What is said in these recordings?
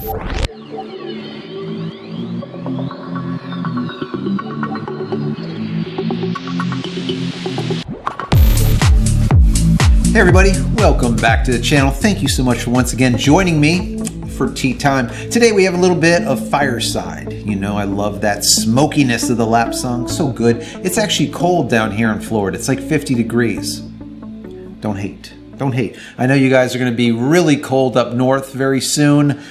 Hey everybody, welcome back to the channel. Thank you so much for once again joining me for tea time. Today we have a little bit of fireside. You know, I love that smokiness of the lap song, so good. It's actually cold down here in Florida. It's like 50 degrees. Don't hate, don't hate. I know you guys are gonna be really cold up north very soon.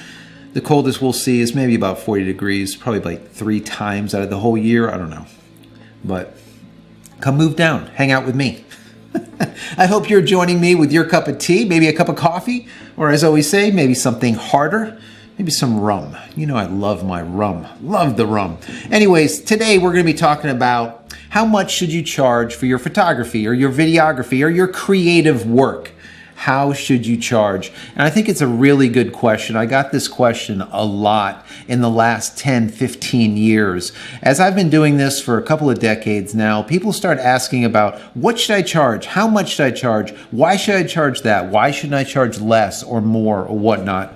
The coldest we'll see is maybe about 40 degrees, probably like 3 times out of the whole year, I don't know. But come move down, hang out with me. I hope you're joining me with your cup of tea, maybe a cup of coffee, or as I always say, maybe something harder, maybe some rum. You know I love my rum, love the rum. Anyways, today we're going to be talking about how much should you charge for your photography or your videography or your creative work. How should you charge? And I think it's a really good question. I got this question a lot in the last 10, 15 years. As I've been doing this for a couple of decades now, people start asking about what should I charge? How much should I charge? Why should I charge that? Why shouldn't I charge less or more or whatnot?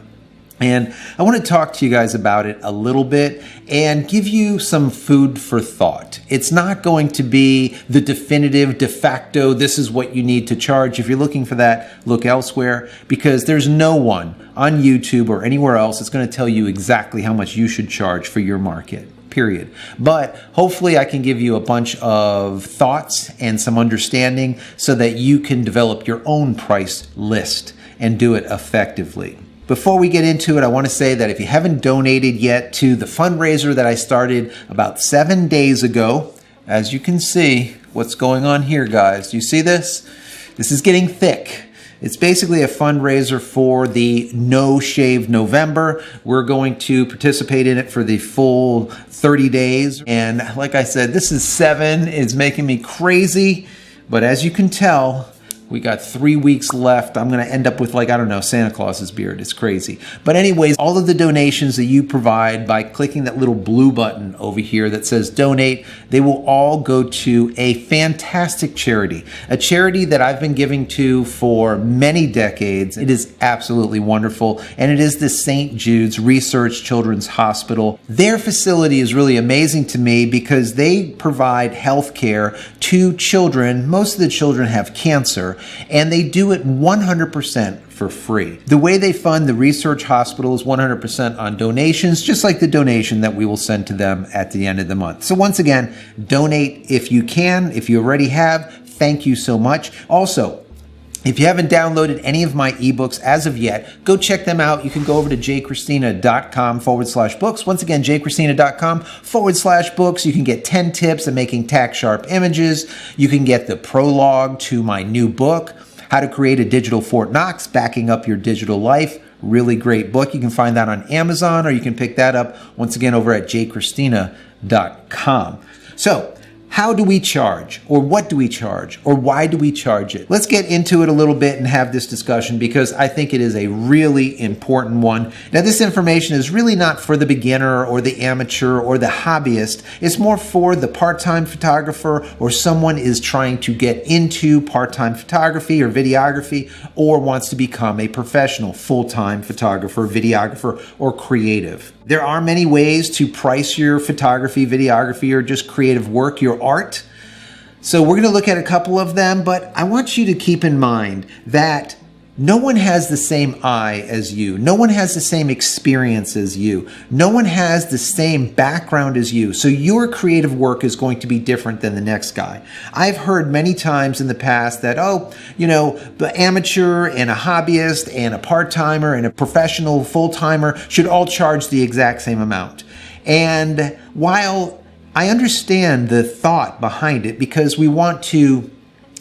And I want to talk to you guys about it a little bit and give you some food for thought. It's not going to be the definitive, de facto, this is what you need to charge. If you're looking for that, look elsewhere, because there's no one on YouTube or anywhere else that's going to tell you exactly how much you should charge for your market. Period. But hopefully I can give you a bunch of thoughts and some understanding so that you can develop your own price list and do it effectively. Before we get into it, I want to say that if you haven't donated yet to the fundraiser that I started about 7 days ago, as you can see, what's going on here, guys? Do you see this? This is getting thick. It's basically a fundraiser for the No Shave November. We're going to participate in it for the full 30 days. And like I said, this is 7. It's making me crazy. But as you can tell, we got 3 weeks left. I'm going to end up with, like, I don't know, Santa Claus's beard. It's crazy. But anyways, all of the donations that you provide by clicking that little blue button over here that says donate, they will all go to a fantastic charity, a charity that I've been giving to for many decades. It is absolutely wonderful. And it is the St. Jude's Research Children's Hospital. Their facility is really amazing to me because they provide health care to children. Most of the children have cancer, and they do it 100% for free. The way they fund the research hospital is 100% on donations, just like the donation that we will send to them at the end of the month. So once again, donate if you can. If you already have, thank you so much. Also, if you haven't downloaded any of my ebooks as of yet, go check them out. You can go over to JCristina.com/books. Once again, JCristina.com/books. You can get 10 tips on making tax sharp images. You can get the prologue to my new book, How to Create a Digital Fort Knox, Backing Up Your Digital Life. Really great book. You can find that on Amazon, or you can pick that up once again over at JCristina.com. So, how do we charge, or what do we charge, or why do we charge it? Let's get into it a little bit and have this discussion because I think it is a really important one. Now, this information is really not for the beginner or the amateur or the hobbyist. It's more for the part-time photographer or someone is trying to get into part-time photography or videography or wants to become a professional full-time photographer, videographer, or creative. There are many ways to price your photography, videography, or just creative work, your art. So we're going to look at a couple of them, but I want you to keep in mind that no one has the same eye as you. No one has the same experience as you. No one has the same background as you. So your creative work is going to be different than the next guy. I've heard many times in the past that, oh, you know, the amateur and a hobbyist and a part-timer and a professional full-timer should all charge the exact same amount. And while I understand the thought behind it, because we want to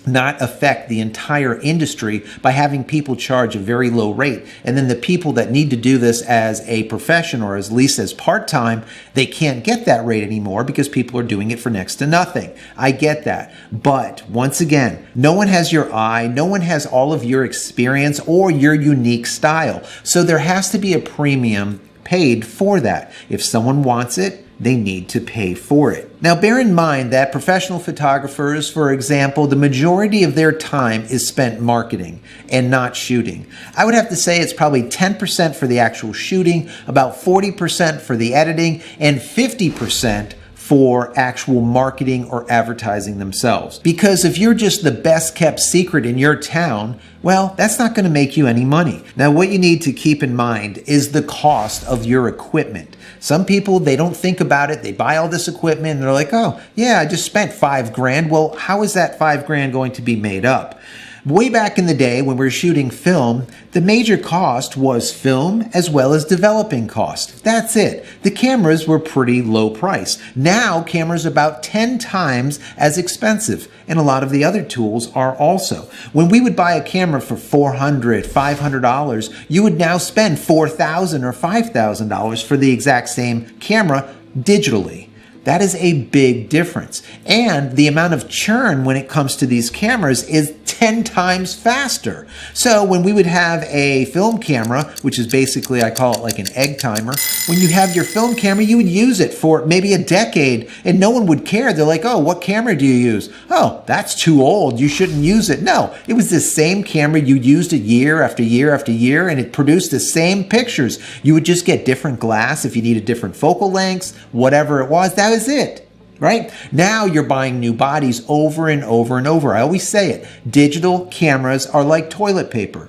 not affect the entire industry by having people charge a very low rate. And then the people that need to do this as a profession or at least as part-time, they can't get that rate anymore because people are doing it for next to nothing. I get that. But once again, no one has your eye, no one has all of your experience or your unique style. So there has to be a premium paid for that. If someone wants it, they need to pay for it. Now, bear in mind that professional photographers, for example, the majority of their time is spent marketing and not shooting. I would have to say it's probably 10% for the actual shooting, about 40% for the editing, and 50% for actual marketing or advertising themselves. Because if you're just the best kept secret in your town, well, that's not going to make you any money. Now, what you need to keep in mind is the cost of your equipment. Some people, they don't think about it. They buy all this equipment and they're like, oh, yeah, I just spent $5,000. Well, how is that $5,000 going to be made up? Way back in the day when we were shooting film, the major cost was film as well as developing cost. That's it. The cameras were pretty low price. Now cameras are about 10 times as expensive, and a lot of the other tools are also. When we would buy a camera for $400, $500, you would now spend $4,000 or $5,000 for the exact same camera digitally. That is a big difference. And the amount of churn when it comes to these cameras is 10 times faster. So when we would have a film camera, which is basically, I call it like an egg timer, when you have your film camera, you would use it for maybe a decade and no one would care. They're like, oh, what camera do you use? Oh, that's too old. You shouldn't use it. No, it was the same camera. You used it year after year after year and it produced the same pictures. You would just get different glass if you needed different focal lengths, whatever it was. That was it. Right? Now you're buying new bodies over and over and over. I always say it. Digital cameras are like toilet paper.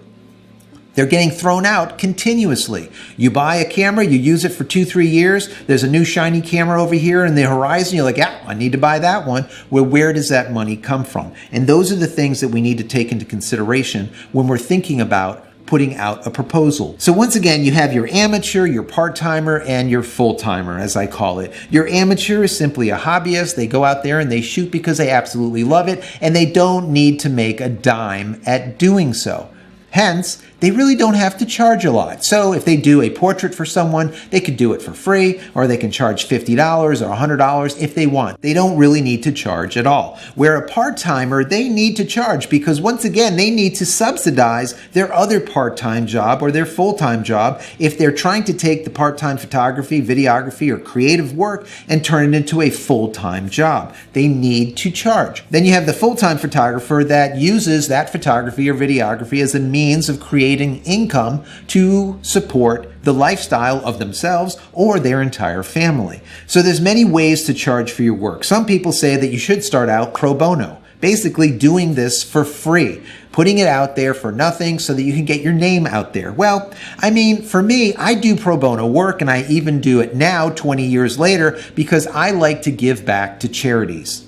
They're getting thrown out continuously. You buy a camera, you use it for 2-3 years. There's a new shiny camera over here in the horizon. You're like, yeah, I need to buy that one. Well, where does that money come from? And those are the things that we need to take into consideration when we're thinking about putting out a proposal. So once again, you have your amateur, your part-timer, and your full-timer, as I call it. Your amateur is simply a hobbyist. They go out there and they shoot because they absolutely love it, and they don't need to make a dime at doing so. Hence, they really don't have to charge a lot. So if they do a portrait for someone, they could do it for free, or they can charge $50 or $100 if they want. They don't really need to charge at all. Where a part-timer, they need to charge because once again, they need to subsidize their other part-time job or their full-time job if they're trying to take the part-time photography, videography, or creative work and turn it into a full-time job. They need to charge. Then you have the full-time photographer that uses that photography or videography as a means of creating income to support the lifestyle of themselves or their entire family. So there's many ways to charge for your work. Some people say that you should start out pro bono, basically doing this for free, putting it out there for nothing so that you can get your name out there. Well, I mean, for me, I do pro bono work and I even do it now 20 years later because I like to give back to charities.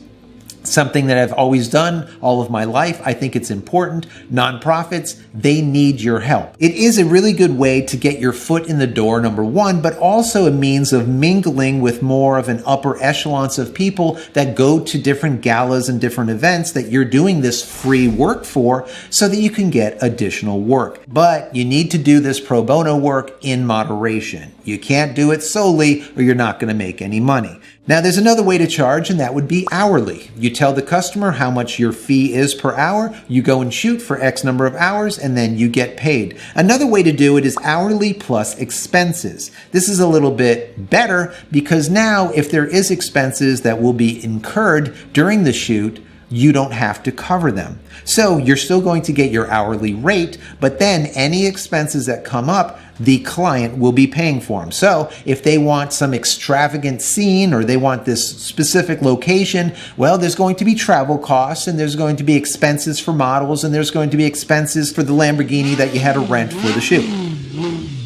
Something that I've always done all of my life. I think it's important. Nonprofits, they need your help. It is a really good way to get your foot in the door, number one, but also a means of mingling with more of an upper echelons of people that go to different galas and different events that you're doing this free work for so that you can get additional work. But you need to do this pro bono work in moderation. You can't do it solely or you're not going to make any money. Now, there's another way to charge, and that would be hourly. You tell the customer how much your fee is per hour, you go and shoot for X number of hours, and then you get paid. Another way to do it is hourly plus expenses. This is a little bit better because now if there is expenses that will be incurred during the shoot, you don't have to cover them. So you're still going to get your hourly rate, but then any expenses that come up, the client will be paying for them. So if they want some extravagant scene or they want this specific location, well, there's going to be travel costs and there's going to be expenses for models and there's going to be expenses for the Lamborghini that you had to rent for the shoot.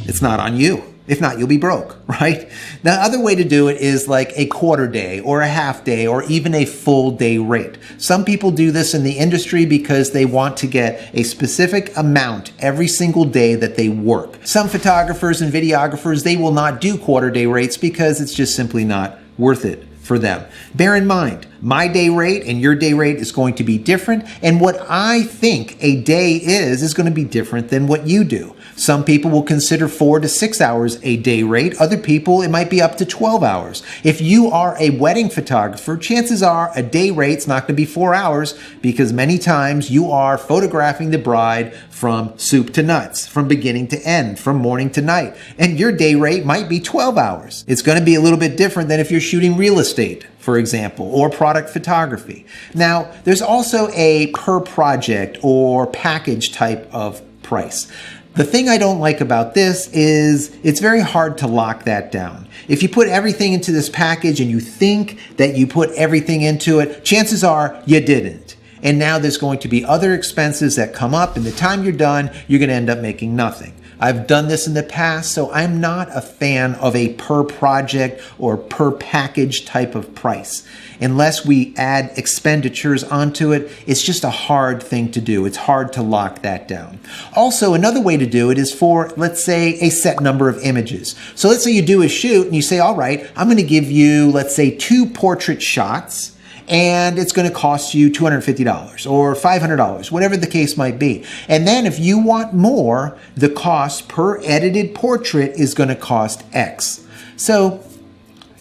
It's not on you. If not, you'll be broke, right? The other way to do it is like a quarter day or a half day or even a full day rate. Some people do this in the industry because they want to get a specific amount every single day that they work. Some photographers and videographers, they will not do quarter day rates because it's just simply not worth it for them. Bear in mind, My day rate and your day rate is going to be different, and what I think a day is going to be different than what you do. Some people will consider 4 to 6 hours a day rate. Other people, it might be up to 12 hours. If you are a wedding photographer, chances are a day rate's not going to be 4 hours, because many times you are photographing the bride from soup to nuts, from beginning to end, from morning to night. And your day rate might be 12 hours. It's going to be a little bit different than if you're shooting real estate, for example, or product photography. Now, there's also a per project or package type of price. The thing I don't like about this is it's very hard to lock that down. If you put everything into this package and you think that you put everything into it, chances are you didn't. And now there's going to be other expenses that come up, and the time you're done, you're going to end up making nothing. I've done this in the past, so I'm not a fan of a per project or per package type of price. Unless we add expenditures onto it, it's just a hard thing to do. It's hard to lock that down. Also, another way to do it is for, let's say, a set number of images. So let's say you do a shoot and you say, all right, I'm going to give you, let's say, 2 portrait shots, and it's going to cost you $250 or $500, whatever the case might be. And then if you want more, the cost per edited portrait is going to cost X. So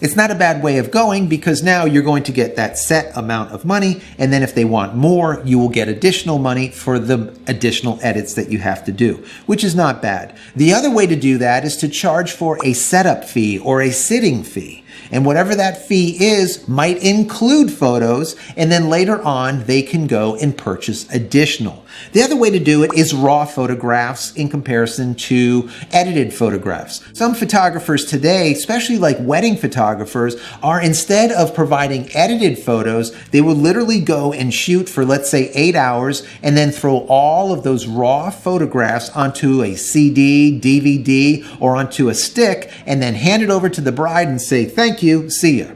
it's not a bad way of going, because now you're going to get that set amount of money, and then if they want more, you will get additional money for the additional edits that you have to do, which is not bad. The other way to do that is to charge for a setup fee or a sitting fee. And whatever that fee is might include photos, and then later on they can go and purchase additional. The other way to do it is raw photographs in comparison to edited photographs. Some photographers today, especially like wedding photographers, are, instead of providing edited photos, they will literally go and shoot for, let's say, 8 hours and then throw all of those raw photographs onto a CD, DVD, or onto a stick, and then hand it over to the bride and say, thank you, see ya.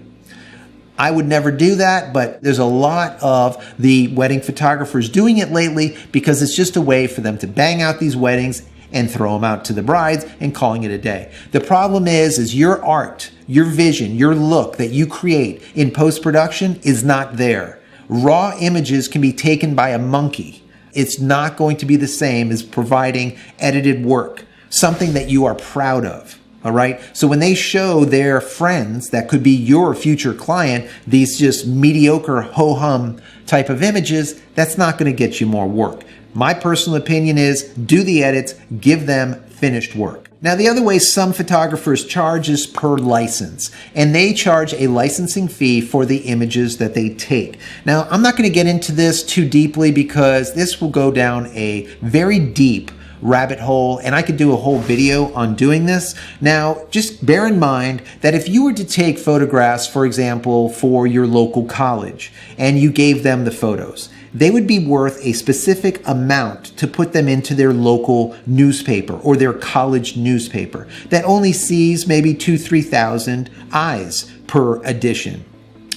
I would never do that, but there's a lot of the wedding photographers doing it lately, because it's just a way for them to bang out these weddings and throw them out to the brides and calling it a day. The problem is your art, your vision, your look that you create in post-production is not there. Raw images can be taken by a monkey. It's not going to be the same as providing edited work, something that you are proud of. All right. So when they show their friends that could be your future client these just mediocre ho-hum type of images, that's not going to get you more work. My personal opinion is do the edits, give them finished work. Now, the other way some photographers charge is per license, and they charge a licensing fee for the images that they take. Now, I'm not going to get into this too deeply, because this will go down a very deep rabbit hole, and I could do a whole video on doing this. Now, just bear in mind that if you were to take photographs, for example, for your local college, and you gave them the photos, they would be worth a specific amount to put them into their local newspaper or their college newspaper that only sees maybe 2,000-3,000 eyes per edition.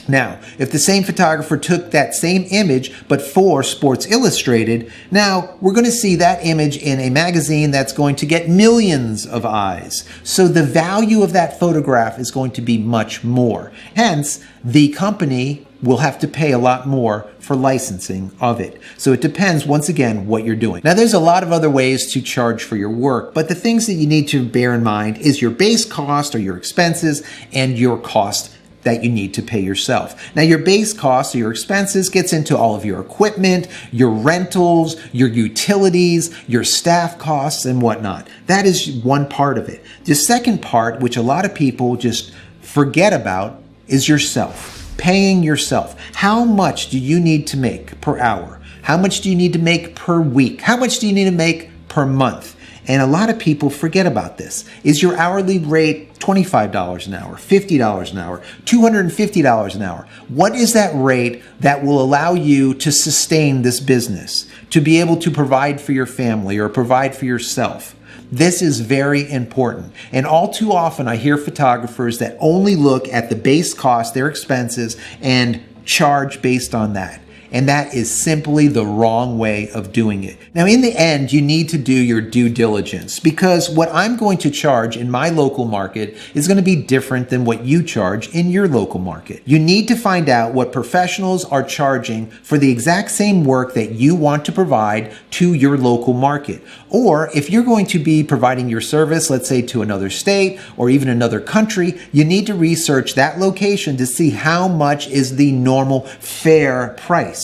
Now, if the same photographer took that same image, but for Sports Illustrated, now we're going to see that image in a magazine that's going to get millions of eyes. So the value of that photograph is going to be much more. Hence, the company will have to pay a lot more for licensing of it. So it depends, once again, what you're doing. Now, there's a lot of other ways to charge for your work, but the things that you need to bear in mind is your base cost or your expenses and your cost that you need to pay yourself. Now, your base costs or your expenses gets into all of your equipment, your rentals, your utilities, your staff costs, and whatnot. That is one part of it. The second part, which a lot of people just forget about, is yourself. Paying yourself. How much do you need to make per hour? How much do you need to make per week? How much do you need to make per month? And a lot of people forget about this. Is your hourly rate $25 an hour, $50 an hour, $250 an hour? What is that rate that will allow you to sustain this business, to be able to provide for your family or provide for yourself? This is very important. And all too often I hear photographers that only look at the base cost, their expenses, and charge based on that. And that is simply the wrong way of doing it. Now, in the end, you need to do your due diligence, because what I'm going to charge in my local market is going to be different than what you charge in your local market. You need to find out what professionals are charging for the exact same work that you want to provide to your local market. Or if you're going to be providing your service, let's say to another state or even another country, you need to research that location to see how much is the normal fair price.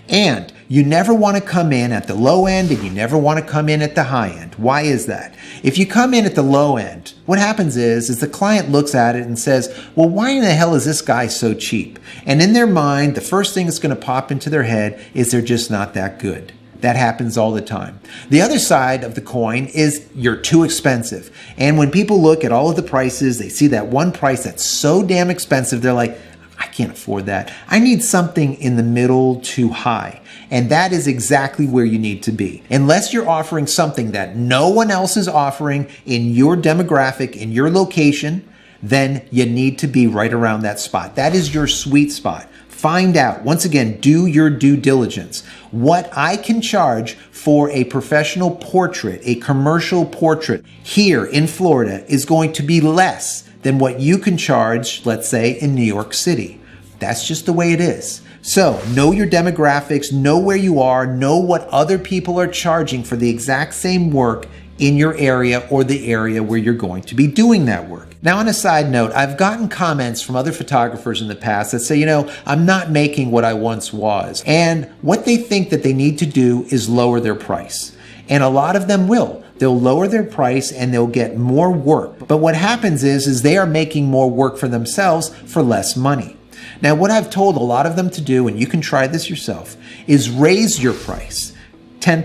And you never want to come in at the low end, and you never want to come in at the high end. Why is that? If you come in at the low end, what happens is the client looks at it and says, well, why in the hell is this guy so cheap? And in their mind, the first thing that's going to pop into their head is they're just not that good. That happens all the time. The other side of the coin is you're too expensive. And when people look at all of the prices, they see that one price that's so damn expensive, they're like, I can't afford that. I need something in the middle to high. And that is exactly where you need to be. Unless you're offering something that no one else is offering in your demographic, in your location, then you need to be right around that spot. That is your sweet spot. Find out, once again, do your due diligence. What I can charge for a professional portrait, a commercial portrait here in Florida is going to be less than what you can charge, let's say, in New York City. That's just the way it is. So know your demographics, know where you are, know what other people are charging for the exact same work in your area or the area where you're going to be doing that work. Now, on a side note, I've gotten comments from other photographers in the past that say, I'm not making what I once was. And what they think that they need to do is lower their price. And a lot of them will. They'll lower their price and they'll get more work. But what happens is they are making more work for themselves for less money. Now, what I've told a lot of them to do, and you can try this yourself, is raise your price 10%,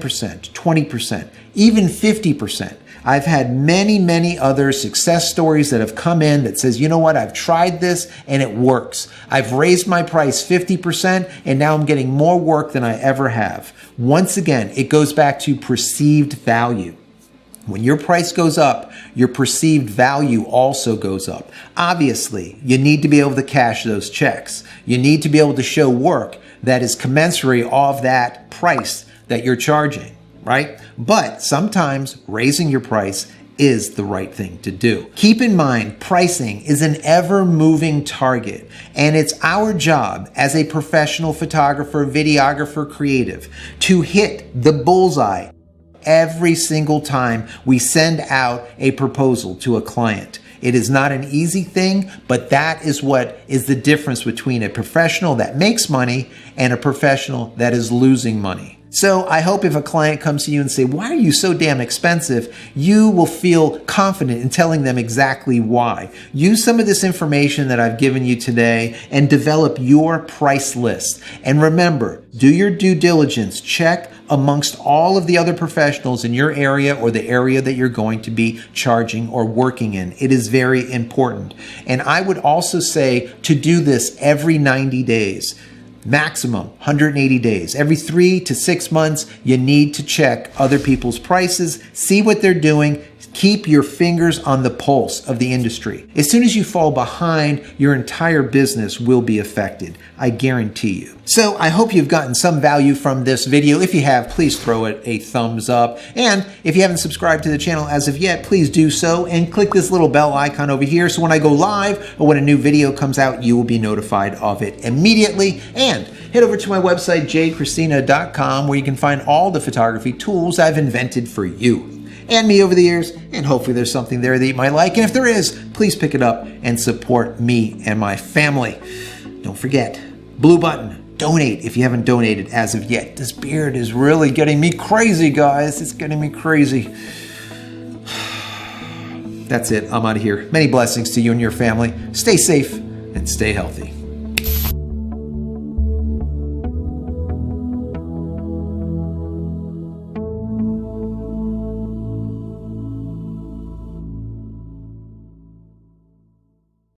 20%, even 50%. I've had many, many other success stories that have come in that says, you know what, I've tried this and it works. I've raised my price 50% and now I'm getting more work than I ever have. Once again, it goes back to perceived value. When your price goes up, your perceived value also goes up. Obviously, you need to be able to cash those checks. You need to be able to show work that is commensurate of that price that you're charging, right? But sometimes raising your price is the right thing to do. Keep in mind, pricing is an ever-moving target, and it's our job as a professional photographer, videographer, creative to hit the bullseye every single time we send out a proposal to a client. It is not an easy thing, but that is what is the difference between a professional that makes money and a professional that is losing money. So I hope if a client comes to you and say, why are you so damn expensive? You will feel confident in telling them exactly why. Use some of this information that I've given you today and develop your price list. And remember, do your due diligence. Check amongst all of the other professionals in your area or the area that you're going to be charging or working in. It is very important. And I would also say to do this every 90 days. Maximum 180 days. Every 3 to 6 months, you need to check other people's prices, see what they're doing, keep your fingers on the pulse of the industry. As soon as you fall behind, your entire business will be affected. I guarantee you. So I hope you've gotten some value from this video. If you have, please throw it a thumbs up. And if you haven't subscribed to the channel as of yet, please do so and click this little bell icon over here so when I go live or when a new video comes out, you will be notified of it immediately. And head over to my website, JCristina.com, where you can find all the photography tools I've invented for you and me over the years, and hopefully there's something there that you might like. And if there is, please pick it up and support me and my family. Don't forget, blue button, donate if you haven't donated as of yet. This beard is really getting me crazy, guys. It's getting me crazy. That's it. I'm out of here. Many blessings to you and your family. Stay safe and stay healthy.